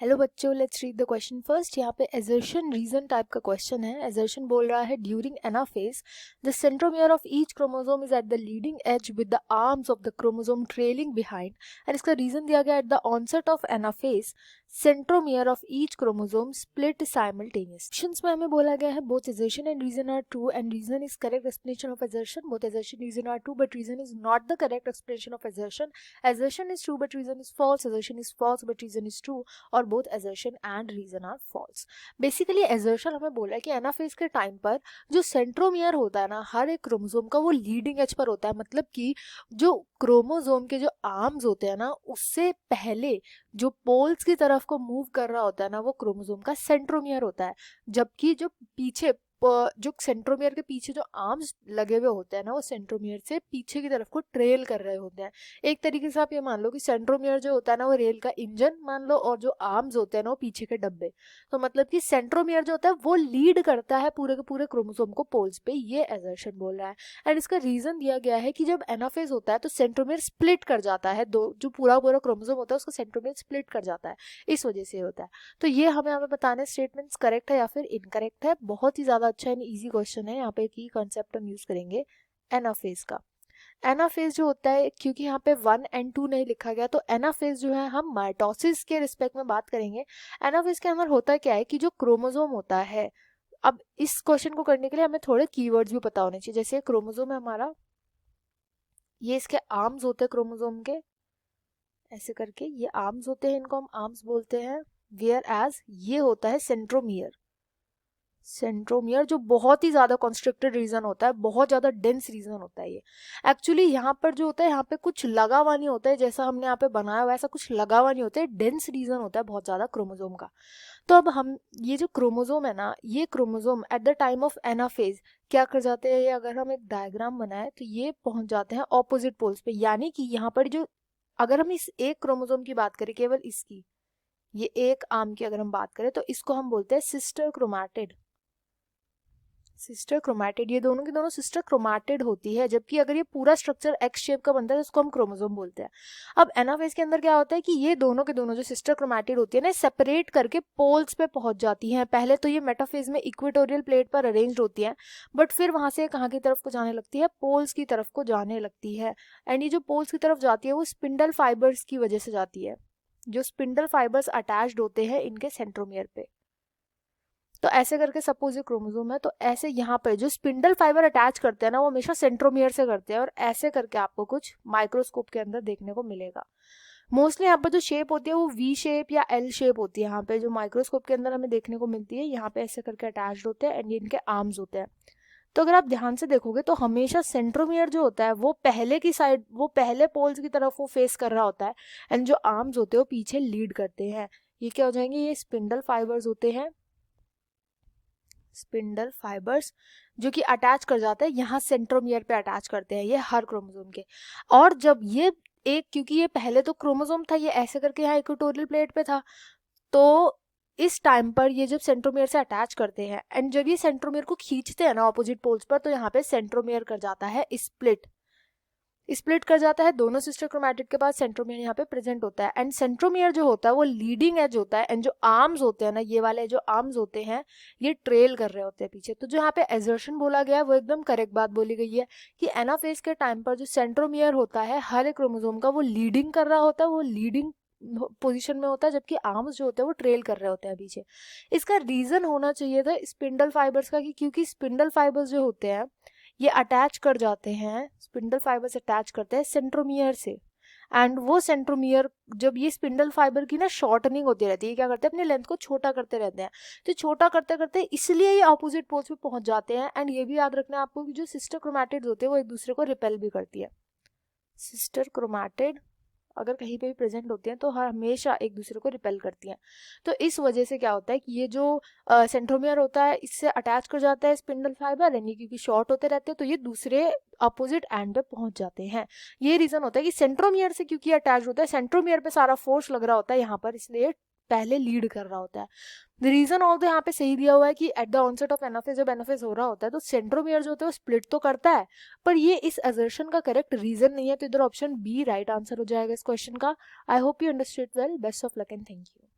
Hello बच्चों, let's read the question first. यहाँ पे assertion रीजन टाइप का क्वेश्चन है। assertion बोल रहा है during anaphase the centromere of each chromosome is at the leading edge with the arms of the chromosome trailing behind, and इसका reason दिया गया at the onset of anaphase centromere of each chromosome split simultaneous. Questions में हमें बोला गया है both assertion and reason are true and reason is correct explanation of assertion. Both assertion and reason are true but reason is not the correct explanation of assertion. Assertion is true but reason is false. Assertion is false but reason is true. और both assertion and reason are false. Basically assertion हमें बोला है कि anaphase के time पर जो centromere होता है ना हर एक क्रोमोसोम का, वो लीडिंग एज पर होता है। मतलब कि जो क्रोमोसोम के जो आर्म्स होते हैं ना उससे पहले जो पोल्स की तरफ को मूव कर रहा होता है ना वो क्रोमोसोम का सेंट्रोमियर होता है, जबकि जो पीछे जो सेंट्रोमियर के पीछे जो आर्म्स लगे हुए होते हैं ना वो सेंट्रोमियर से पीछे की तरफ को ट्रेल कर रहे होते हैं। एक तरीके से आप ये मान लो कि सेंट्रोमियर जो होता है ना वो रेल का इंजन मान लो, और जो आर्म्स होते हैं ना वो पीछे के डब्बे। तो मतलब कि सेंट्रोमियर जो होता है वो लीड करता है पूरे के पूरे क्रोमोसोम को पोल्स पे, ये assertion बोल रहा है। एंड इसका रीजन दिया गया है कि जब एनाफेज होता है तो सेंट्रोमियर स्प्लिट कर जाता है, दो जो पूरा पूरा क्रोमोसोम होता है उसका सेंट्रोमियर स्प्लिट कर जाता है, इस वजह से होता है। तो ये हमें यहाँ पे बताना है स्टेटमेंट्स करेक्ट है या फिर इनकरेक्ट है। बहुत ही ज्यादा अच्छा एंड ईजी क्वेश्चन है। यहाँ पे की कॉन्सेप्ट हम यूज करेंगे एनाफेज का। एनाफेज जो होता है, क्योंकि यहाँ पे 1 और 2 नहीं लिखा गया, तो एनाफेज जो है हम माइटोसिस के रिस्पेक्ट में बात करेंगे। एनाफेज के अंदर होता क्या है कि जो क्रोमोसोम होता है, अब इस क्वेश्चन को करने के लिए हमें थोड़े कीवर्ड्स भी पता होने चाहिए। जैसे क्रोमोसोम है हमारा, ये इसके आर्म्स होते हैं क्रोमोसोम के, ऐसे करके ये आर्म्स होते हैं, इनको हम आर्म्स बोलते हैं। वेयर एज ये होता है सेंट्रोमियर। सेंट्रोमियर जो बहुत ही ज्यादा कॉन्स्ट्रिक्टेड रीजन होता है, बहुत ज्यादा डेंस रीजन होता है ये। एक्चुअली यहाँ पर जो होता है, यहाँ पे कुछ लगा हुआ नहीं होता है जैसा हमने यहाँ पे बनाया हुआ, ऐसा कुछ लगा हुआ नहीं होता है, डेंस रीजन होता है बहुत ज्यादा क्रोमोसोम का। तो अब हम ये जो क्रोमोसोम है ना, ये chromosome at the time of anaphase क्या कर जाते हैं, ये अगर हम एक डायग्राम बनाए तो ये पहुंच जाते हैं ऑपोजिट पोल्स पे। यानी कि यहाँ पर जो, अगर हम इस एक क्रोमोसोम की बात करें, केवल इसकी, ये एक आर्म की अगर हम बात करें, तो इसको हम बोलते हैं सिस्टर क्रोमैटिड। सिस्टर क्रोमैटिड, ये दोनों की दोनों सिस्टर क्रोमैटिड होती है। जबकि अगर ये पूरा स्ट्रक्चर एक्स शेप का बनता है तो इसको हम क्रोमोसोम बोलते हैं। अब एनाफेज के अंदर क्या होता है कि ये दोनों के दोनों जो सिस्टर क्रोमैटिड होती है ना, सेपरेट करके पोल्स पे पहुंच जाती हैं। पहले तो ये मेटाफेज में इक्वेटोरियल प्लेट पर अरेंज होती है, बट फिर वहां से कहाँ की तरफ को जाने लगती है, पोल्स की तरफ को जाने लगती है। एंड ये जो पोल्स की तरफ जाती है वो स्पिंडल फाइबर्स की वजह से जाती है, जो स्पिंडल फाइबर्स अटैच्ड होते हैं इनके सेंट्रोमियर पे। तो ऐसे करके सपोज ये क्रोमोसोम है, तो ऐसे यहाँ पे जो स्पिंडल फाइबर अटैच करते हैं ना वो हमेशा सेंट्रोमियर से करते हैं, और ऐसे करके आपको कुछ माइक्रोस्कोप के अंदर देखने को मिलेगा। मोस्टली यहाँ पर जो शेप होती है वो वी शेप या एल शेप होती है। यहाँ पे जो माइक्रोस्कोप के अंदर हमें देखने को मिलती है, यहाँ पे ऐसे करके अटैच्ड होते हैं एंड ये इनके आर्म्स होते हैं। तो अगर आप ध्यान से देखोगे तो हमेशा सेंट्रोमियर जो होता है वो पहले की साइड, वो पहले पोल्स की तरफ वो फेस कर रहा होता है, एंड जो आर्म्स होते हैं वो पीछे लीड करते हैं। ये क्या हो जाएंगे, ये स्पिंडल फाइबर्स होते हैं, स्पिंडल फाइबर्स जो कि अटैच कर जाते हैं यहाँ सेंट्रोमियर पे अटैच करते हैं ये हर क्रोमोसोम के। और जब ये एक, क्योंकि ये पहले तो क्रोमोसोम था, ये ऐसे करके यहाँ इक्वेटोरियल प्लेट पे था, तो इस टाइम पर ये जब सेंट्रोमियर से अटैच करते हैं एंड जब ये सेंट्रोमियर को खींचते हैं ना ऑपोजिट पोल्स पर, तो यहाँ पे सेंट्रोमियर कर जाता है स्प्लिट। स्प्लिट कर जाता है, दोनों सिस्टर क्रोमैटिड के पास सेंट्रोमियर यहाँ पे प्रेजेंट होता है, एंड सेंट्रोमियर जो होता है वो लीडिंग एज होता है, एंड जो आर्म्स होते हैं ना, ये वाले जो आर्म्स होते हैं ये ट्रेल कर रहे होते हैं पीछे। तो जो यहाँ पे assertion बोला गया है वो एकदम करेक्ट बात बोली गई है कि एनाफेज के टाइम पर जो सेंट्रोमियर होता है हर एक क्रोमोसोम का, वो लीडिंग कर रहा होता है, वो लीडिंग पोजीशन में होता है, जबकि आर्म्स जो होते हैं वो ट्रेल कर रहे होते हैं पीछे। इसका रीजन होना चाहिए था स्पिंडल फाइबर्स का, क्योंकि स्पिंडल फाइबर्स जो होते हैं ये अटैच कर जाते हैं, स्पिंडल फाइबर से अटैच करते हैं सेंट्रोमियर से। एंड वो सेंट्रोमियर, जब ये स्पिंडल फाइबर की ना शॉर्टनिंग होती रहती है, क्या करते हैं अपने लेंथ को छोटा करते रहते हैं, तो छोटा करते करते इसलिए ये ऑपोजिट पोल्स पे पहुंच जाते हैं। एंड ये भी याद रखना है आपको कि जो सिस्टर क्रोमैटिड होते हैं वो एक दूसरे को रिपेल भी करती है। सिस्टर क्रोमैटिड अगर कहीं पे भी प्रेजेंट होती हैं तो हमेशा एक दूसरे को रिपेल करती हैं। तो इस वजह से क्या होता है कि ये जो सेंट्रोमियर होता है इससे अटैच कर जाता है स्पिंडल फाइबर, यानी क्योंकि शॉर्ट होते रहते हैं तो ये दूसरे अपोजिट एंड पे पहुंच जाते हैं। ये रीजन होता है कि सेंट्रोमियर से क्योंकि अटैच होता है, सेंट्रोमियर पे सारा फोर्स लग रहा होता है यहाँ पर, इसलिए पहले लीड कर रहा होता है। द रीजन ऑल्सो यहाँ पे सही दिया हुआ है कि at the onset of anaphase, जब एनाफेज हो रहा होता है तो सेंट्रोमियर जो होता है वो स्प्लिट तो करता है, पर ये इस assertion का करेक्ट रीजन नहीं है। तो इधर ऑप्शन बी राइट आंसर हो जाएगा इस क्वेश्चन का। I hope you understood well. Best of luck and thank you.